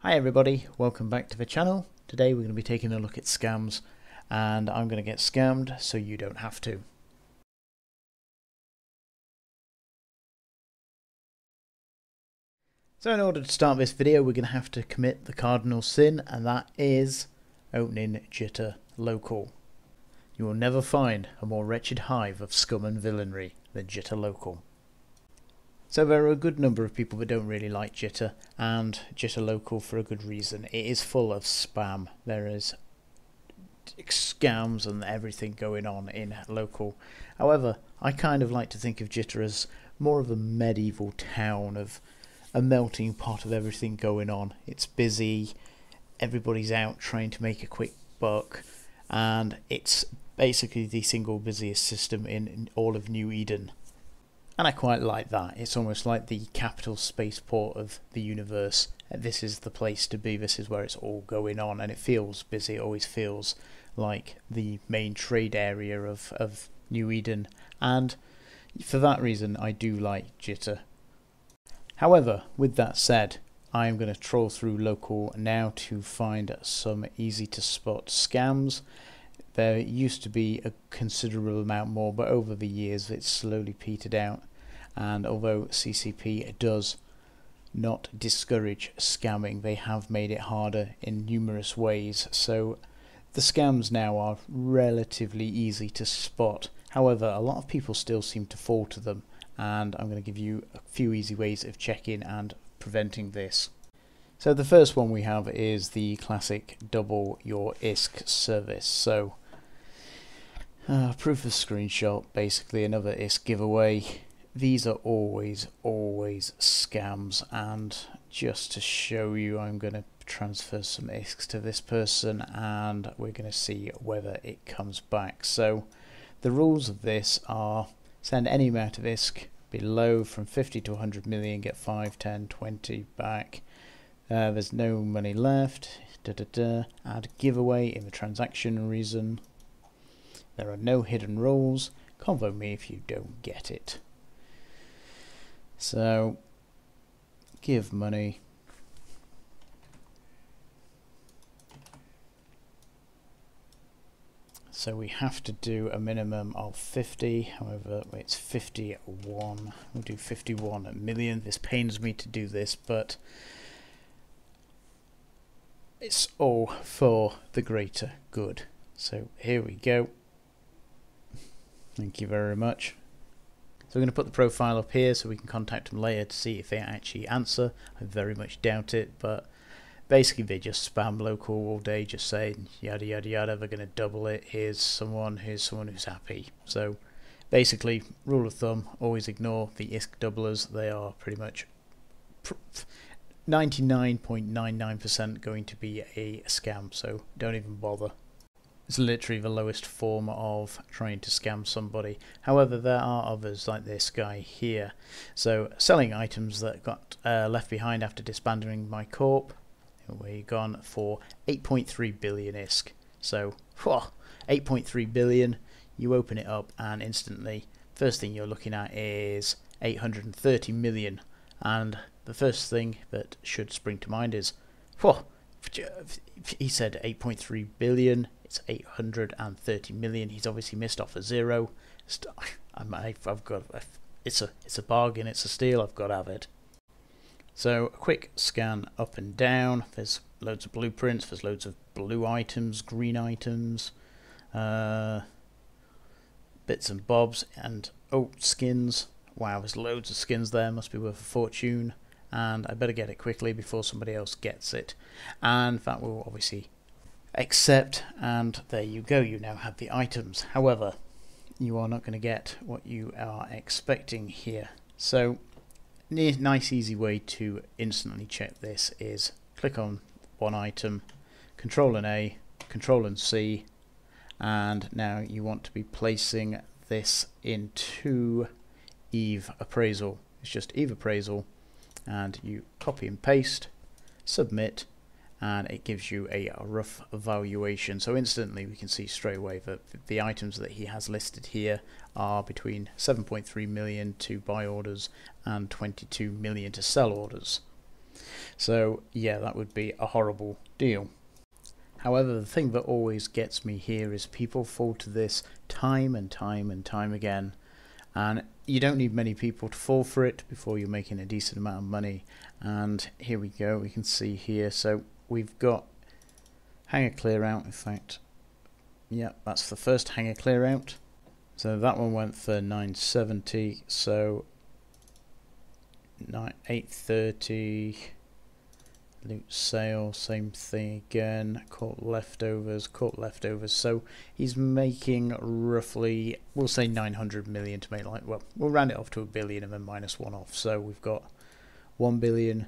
Hi everybody, welcome back to the channel. Today we're going to be taking a look at scams, and I'm going to get scammed so you don't have to. So in order to start this video we're going to have to commit the cardinal sin, and that is opening Jita Local. You will never find a more wretched hive of scum and villainy than Jita Local. So there are a good number of people that don't really like Jita, and Jita Local for a good reason. It is full of spam. There is scams and everything going on in Local. However, I kind of like to think of Jita as more of a medieval town, of a melting pot of everything going on. It's busy, everybody's out trying to make a quick buck, and it's basically the single busiest system in all of New Eden. And I quite like that. It's almost like the capital spaceport of the universe. This is the place to be, this is where it's all going on, and it feels busy. It always feels like the main trade area of New Eden, and for that reason I do like Jita. However, with that said, I am going to troll through Local now to find some easy to spot scams. There used to be a considerable amount more, but over the years it's slowly petered out, and although CCP does not discourage scamming, they have made it harder in numerous ways, so the scams now are relatively easy to spot. However, a lot of people still seem to fall to them, and I'm going to give you a few easy ways of checking and preventing this. So the first one we have is the classic double your ISK service. So proof of screenshot, basically another ISK giveaway. These are always scams, and just to show you I'm going to transfer some ISKs to this person and we're going to see whether it comes back. So the rules of this are send any amount of ISK below from 50 to 100 million, get 5, 10, 20 back. There's no money left. Add giveaway in the transaction reason. There are no hidden rules. Convo me if you don't get it. So, give money. So we have to do a minimum of 50, however it's 51. We'll do 51 million. This pains me to do this, but it's all for the greater good. So here we go. Thank you very much. So we're going to put the profile up here so we can contact them later to see if they actually answer. I very much doubt it, but basically they just spam Local all day, just saying yada yada yada, they're going to double it, here's someone who's happy. So basically, rule of thumb, always ignore the ISK doublers. They are pretty much 99.99% going to be a scam, so don't even bother. It's literally the lowest form of trying to scam somebody. However, there are others like this guy here. So, selling items that got left behind after disbanding my corp. We're gone for 8.3 billion ISK. So, 8.3 billion. You open it up and instantly, first thing you're looking at is 830 million. And the first thing that should spring to mind is, he said 8.3 billion. It's 830 million. He's obviously missed off a zero. I've got. It's a bargain. It's a steal. I've got to have it. So a quick scan up and down. There's loads of blueprints. There's loads of blue items, green items, bits and bobs, and skins. Wow, there's loads of skins there. Must be worth a fortune. And I better get it quickly before somebody else gets it. And that will obviously accept, and there you go, you now have the items. However, you are not going to get what you are expecting here. So nice easy way to instantly check this is click on one item, Control and A, Control and C, and now you want to be placing this into Eve Appraisal. It's just Eve Appraisal, and you copy and paste, submit, and it gives you a rough valuation. So instantly we can see straight away that the items that he has listed here are between 7.3 million to buy orders and 22 million to sell orders. So yeah, that would be a horrible deal. However, the thing that always gets me here is people fall to this time and time and time again, and you don't need many people to fall for it before you're making a decent amount of money. And here we go, we can see here, so we've got hanger clear out. In fact, yeah, that's the first hanger clear out. So that one went for 970, so 830. Loot sale, same thing again. Caught leftovers. So he's making roughly, we'll say 900 million to make, like, well, we'll round it off to a billion and then minus one off. So we've got 1 billion,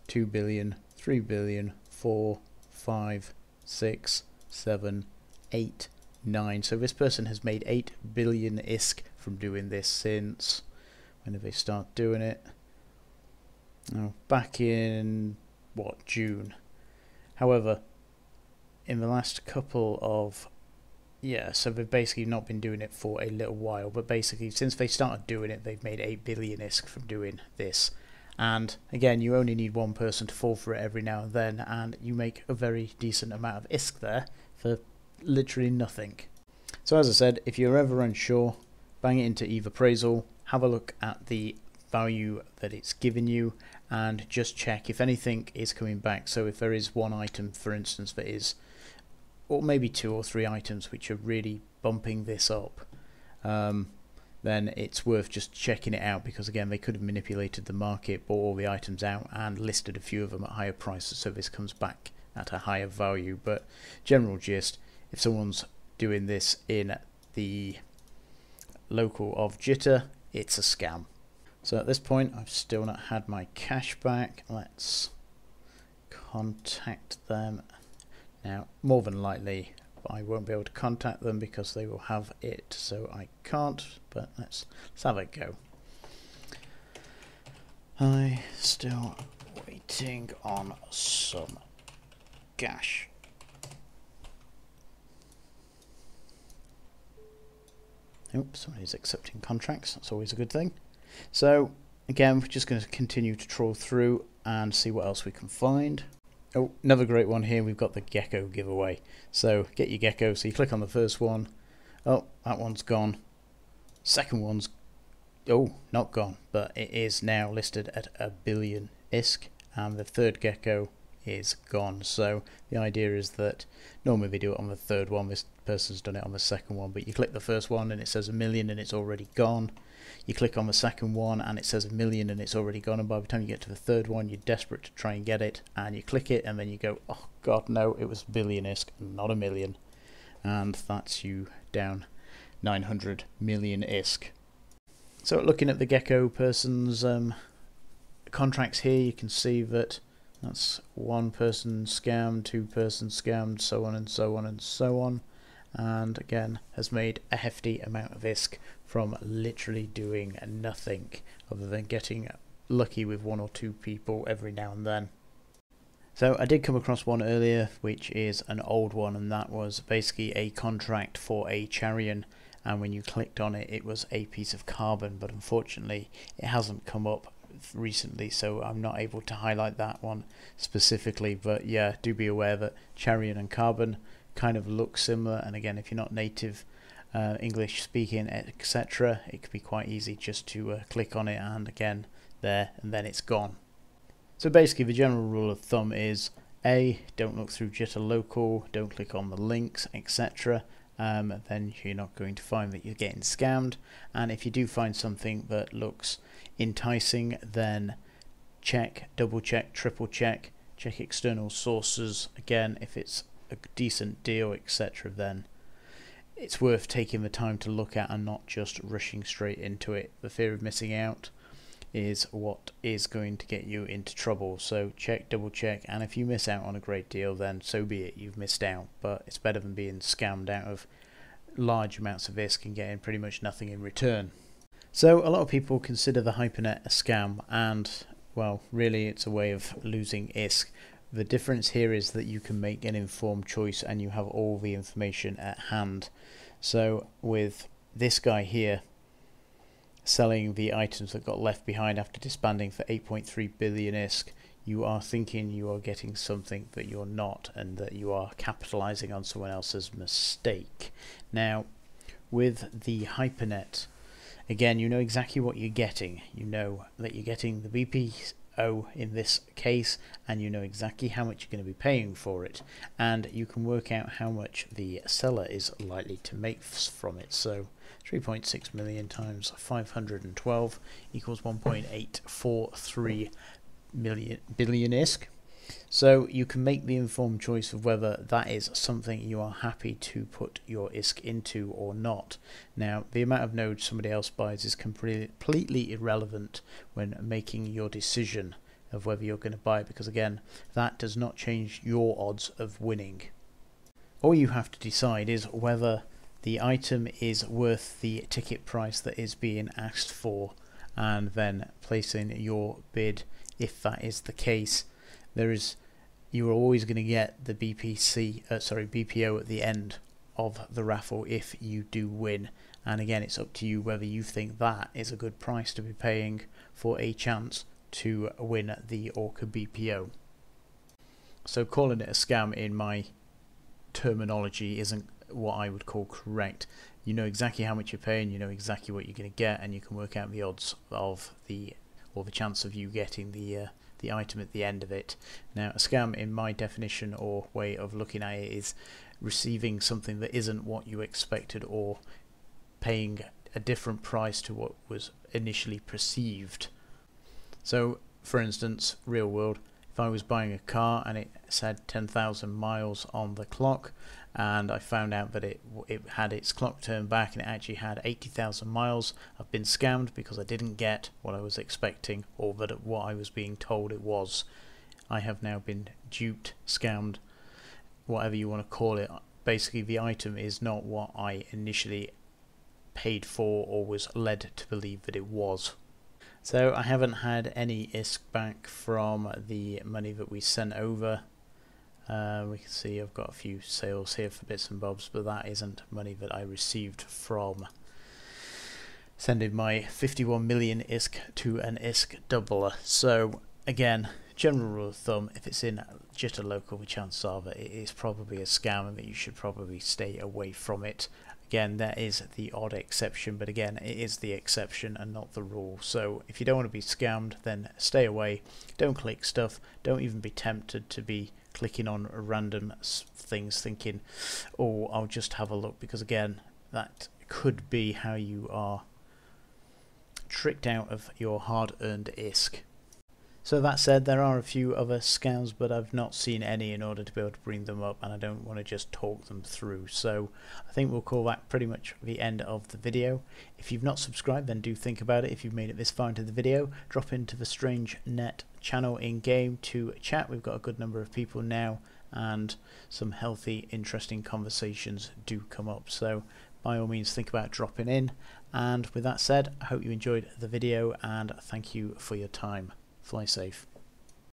2 billion, 3 billion, 4, 5, 6, 7, 8, 9. So this person has made 8 billion ISK from doing this since, when did they start doing it? Oh, back in what, June. However, in the last couple of, yeah, so they've basically not been doing it for a little while, but basically since they started doing it, they've made 8 billion ISK from doing this. And again, you only need one person to fall for it every now and then, and you make a very decent amount of ISK there for literally nothing. So as I said, if you're ever unsure, bang it into Eve Appraisal, have a look at the value that it's given you, and just check if anything is coming back. So if there is one item, for instance, that is, or maybe 2 or 3 items which are really bumping this up, then it's worth just checking it out, because again, they could have manipulated the market, bought all the items out and listed a few of them at higher prices, so this comes back at a higher value. But general gist, if someone's doing this in the local of Jita, it's a scam. So at this point, I've still not had my cash back. Let's contact them. Now, more than likely, I won't be able to contact them because they will have it, so I can't, but let's have a go. I still waiting on some cash. Oops, somebody's accepting contracts. That's always a good thing. So again, we're just going to continue to trawl through and see what else we can find. Oh, another great one here. We've got the gecko giveaway. So get your gecko. So you click on the first one. Oh, that one's gone. Second one's, oh, not gone, but it is now listed at 1 billion ISK, and the third gecko is gone. So the idea is that normally they do it on the third one. This person's done it on the second one, but you click the first one and it says 1 million and it's already gone. You click on the second one and it says 1 million and it's already gone, and by the time you get to the third one, you're desperate to try and get it, and you click it and then you go, oh god, no, it was 1 billion ISK, not 1 million, and that's you down 900 million ISK. So looking at the gecko person's contracts here, you can see that that's 1 person scammed, 2 persons scammed, so on and so on and so on, and again has made a hefty amount of ISK from literally doing nothing other than getting lucky with 1 or 2 people every now and then. So I did come across one earlier, which is an old one, and that was basically a contract for a Charian, and when you clicked on it, it was a piece of carbon, but unfortunately it hasn't come up recently, so I'm not able to highlight that one specifically. But yeah, do be aware that Charian and carbon kind of look similar, and again, if you're not native English speaking, etc., it could be quite easy just to click on it and again there, and then it's gone. So basically the general rule of thumb is A, don't look through Jita local, don't click on the links, etc. Then you're not going to find that you're getting scammed, and if you do find something that looks enticing, then check, double check, triple check, check external sources. Again, if it's a decent deal, etc., then it's worth taking the time to look at and not just rushing straight into it. The fear of missing out is what is going to get you into trouble. So check, double check, and if you miss out on a great deal, then so be it, you've missed out, but it's better than being scammed out of large amounts of ISK and getting pretty much nothing in return. So a lot of people consider the Hypernet a scam, and well, really it's a way of losing ISK. The difference here is that you can make an informed choice and you have all the information at hand. So with this guy here selling the items that got left behind after disbanding for 8.3 billion ISK, you are thinking you are getting something that you're not, and that you are capitalizing on someone else's mistake. Now, with the Hypernet, again, you know exactly what you're getting. You know that you're getting the BPO in this case, and you know exactly how much you're going to be paying for it, and you can work out how much the seller is likely to make from it. So 3.6 million times 512 equals 1.843 billion ISK. So you can make the informed choice of whether that is something you are happy to put your ISK into or not. Now, the amount of nodes somebody else buys is completely irrelevant when making your decision of whether you're going to buy it, because again, that does not change your odds of winning. All you have to decide is whether the item is worth the ticket price that is being asked for, and then placing your bid. If that is the case, you are always going to get the BPO at the end of the raffle if you do win. And again, it's up to you whether you think that is a good price to be paying for a chance to win the Orca BPO. So calling it a scam in my terminology isn't what I would call correct. You know exactly how much you're paying, you know exactly what you're going to get, and you can work out the odds of the chance of you getting the item at the end of it. Now, a scam, in my definition or way of looking at it, is receiving something that isn't what you expected, or paying a different price to what was initially perceived. So, for instance, real world, if I was buying a car and it said 10,000 miles on the clock, and I found out that it had its clock turned back and it actually had 80,000 miles, I've been scammed because I didn't get what I was expecting, or that what I was being told it was. I have now been duped, scammed, whatever you want to call it. Basically, the item is not what I initially paid for or was led to believe that it was. So I haven't had any ISK back from the money that we sent over. We can see I've got a few sales here for bits and bobs, but that isn't money that I received from sending my 51 million ISK to an ISK doubler. So again, general rule of thumb, if it's in Jita local, the chances are that it is probably a scam and that you should probably stay away from it. Again, that is the odd exception, but again, it is the exception and not the rule. So if you don't want to be scammed, then stay away. Don't click stuff. Don't even be tempted to be clicking on random things thinking, oh, I'll just have a look, because again, that could be how you are tricked out of your hard-earned ISK. So that said, there are a few other scams, but I've not seen any in order to be able to bring them up, and I don't want to just talk them through. So I think we'll call that pretty much the end of the video. If you've not subscribed, then do think about it. If you've made it this far into the video, drop into the Strange Net channel in-game to chat. We've got a good number of people now, and some healthy, interesting conversations do come up. So by all means, think about dropping in. And with that said, I hope you enjoyed the video, and thank you for your time. Fly safe.